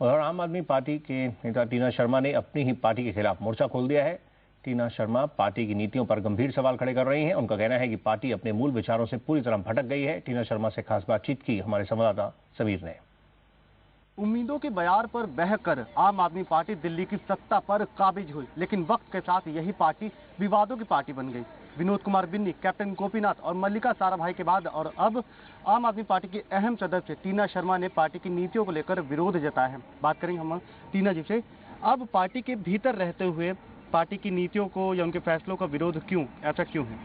और आम आदमी पार्टी के नेता टीना शर्मा ने अपनी ही पार्टी के खिलाफ मोर्चा खोल दिया है। टीना शर्मा पार्टी की नीतियों पर गंभीर सवाल खड़े कर रही हैं। उनका कहना है कि पार्टी अपने मूल विचारों से पूरी तरह भटक गई है। टीना शर्मा से खास बातचीत की हमारे संवाददाता समीर ने। उम्मीदों के बयार पर बहकर आम आदमी पार्टी दिल्ली की सत्ता पर काबिज हुई, लेकिन वक्त के साथ यही पार्टी विवादों की पार्टी बन गई। विनोद कुमार बिन्नी, कैप्टन गोपीनाथ और मल्लिका साराभाई के बाद और अब आम आदमी पार्टी की अहम सदस्य टीना शर्मा ने पार्टी की नीतियों को लेकर विरोध जताया है। बात करेंगे हम टीना जी से। अब पार्टी के भीतर रहते हुए पार्टी की नीतियों को या उनके फैसलों का विरोध क्यों, ऐसा क्यों है?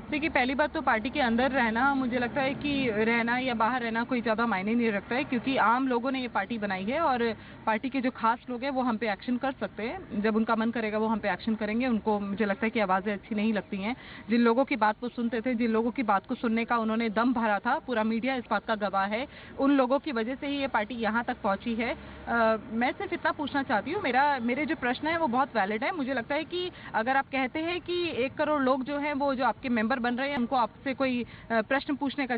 देखिए, पहली बात तो पार्टी के अंदर रहना, मुझे लगता है कि रहना या बाहर रहना कोई ज़्यादा मायने नहीं रखता है, क्योंकि आम लोगों ने ये पार्टी बनाई है और पार्टी के जो खास लोग हैं वो हम पे एक्शन कर सकते हैं। जब उनका मन करेगा वो हम पे एक्शन करेंगे। उनको मुझे लगता है कि आवाज़ें अच्छी नहीं लगती हैं। जिन लोगों की बात को सुनते थे, जिन लोगों की बात को सुनने का उन्होंने दम भरा था, पूरा मीडिया इस बात का गवाह है, उन लोगों की वजह से ही ये पार्टी यहाँ तक पहुँची है। मैं सिर्फ इतना पूछना चाहती हूँ, मेरे जो प्रश्न है वो बहुत वैलिड है। मुझे लगता है कि अगर आप कहते हैं कि 1 करोड़ लोग जो हैं वो जो आपके मेंबर बन रहे हैं उनको आपसे कोई प्रश्न पूछने का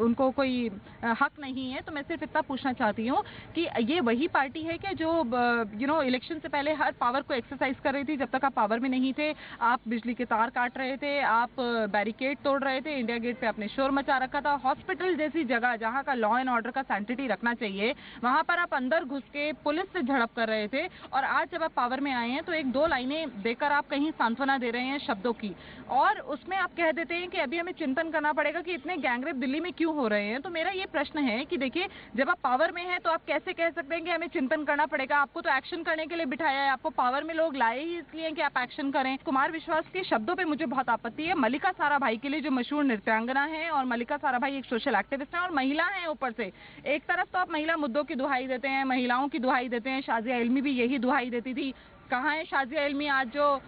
उनको कोई हक नहीं है, तो मैं सिर्फ इतना पूछना चाहती हूँ कि ये वही पार्टी है कि जो इलेक्शन से पहले हर पावर को एक्सरसाइज कर रही थी। जब तक आप पावर में नहीं थे, आप बिजली के तार काट रहे थे, आप बैरिकेड तोड़ रहे थे, इंडिया गेट पे आपने शोर मचा रखा था। हॉस्पिटल जैसी जगह जहाँ का लॉ एंड ऑर्डर का सैनिटी रखना चाहिए, वहां पर आप अंदर घुस के पुलिस से झड़प कर रहे थे। और आज जब आप पावर में आए हैं तो 1-2 लाइनें देकर आप कहीं सांत्वना दे रहे हैं शब्दों की, और उसमें आप कह देते हैं कि अभी हमें चिंतन करना पड़ेगा कि इतने गैंगरेप दिल्ली में क्यों हो रहे हैं। तो मेरा ये प्रश्न है कि देखिए, जब आप पावर में हैं तो आप कैसे कह सकते हैं कि हमें चिंतन करना पड़ेगा? आपको तो एक्शन करने के लिए बिठाया है, आपको पावर में लोग लाए ही इसलिए कि आप एक्शन करें। कुमार विश्वास के शब्दों पे मुझे बहुत आपत्ति है। मल्लिका साराभाई के लिए, जो मशहूर नृत्यांगना है, और मल्लिका साराभाई एक सोशल एक्टिविस्ट है और महिला है। ऊपर से एक तरफ तो आप महिला मुद्दों की दुहाई देते हैं, महिलाओं की दुहाई देते हैं। शाजिया इल्मी भी यही दुहाई देती थी। कहाँ है शाजिया इल्मी आज, जो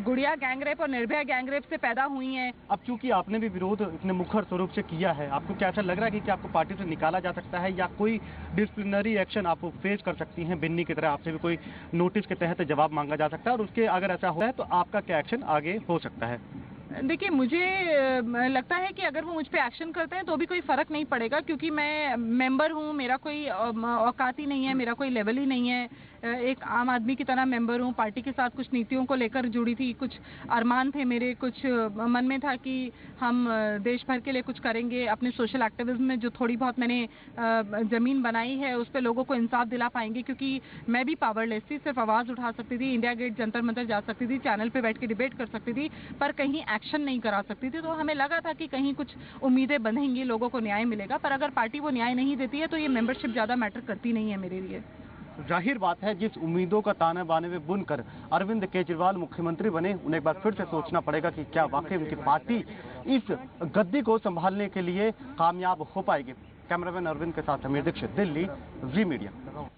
गुड़िया गैंगरेप और निर्भया गैंगरेप से पैदा हुई हैं? अब चूंकि आपने भी विरोध इतने मुखर स्वरूप से किया है, आपको क्या ऐसा लग रहा है कि आपको पार्टी से निकाला जा सकता है या कोई डिसिप्लिनरी एक्शन आप फेस कर सकती हैं? बिन्नी की तरह आपसे भी कोई नोटिस के तहत जवाब मांगा जा सकता है, और उसके अगर ऐसा हो है तो आपका क्या एक्शन आगे हो सकता है? देखिए, मुझे लगता है कि अगर वो मुझ पे एक्शन करते हैं तो भी कोई फर्क नहीं पड़ेगा, क्योंकि मैं मेंबर हूँ, मेरा कोई औकात ही नहीं है, मेरा कोई लेवल ही नहीं है। एक आम आदमी की तरह मेंबर हूँ। पार्टी के साथ कुछ नीतियों को लेकर जुड़ी थी, कुछ अरमान थे मेरे, कुछ मन में था कि हम देश भर के लिए कुछ करेंगे। अपने सोशल एक्टिविज्म में जो थोड़ी बहुत मैंने जमीन बनाई है उस पर लोगों को इंसाफ दिला पाएंगे, क्योंकि मैं भी पावरलेस थी, सिर्फ आवाज़ उठा सकती थी, इंडिया गेट जंतर मंतर जा सकती थी, चैनल पे बैठ के डिबेट कर सकती थी, पर कहीं एक्शन नहीं करा सकती थी। तो हमें लगा था कि कहीं कुछ उम्मीदें बंधेंगी, लोगों को न्याय मिलेगा। पर अगर पार्टी वो न्याय नहीं देती है तो ये मेंबरशिप ज़्यादा मैटर करती नहीं है मेरे लिए। जाहिर बात है, जिस उम्मीदों का ताने बाने में बुनकर अरविंद केजरीवाल मुख्यमंत्री बने, उन्हें एक बार फिर से सोचना पड़ेगा कि क्या वाकई उनकी पार्टी इस गद्दी को संभालने के लिए कामयाब हो पाएगी। कैमरामैन अरविंद के साथ समीर दीक्षित, दिल्ली, जी मीडिया।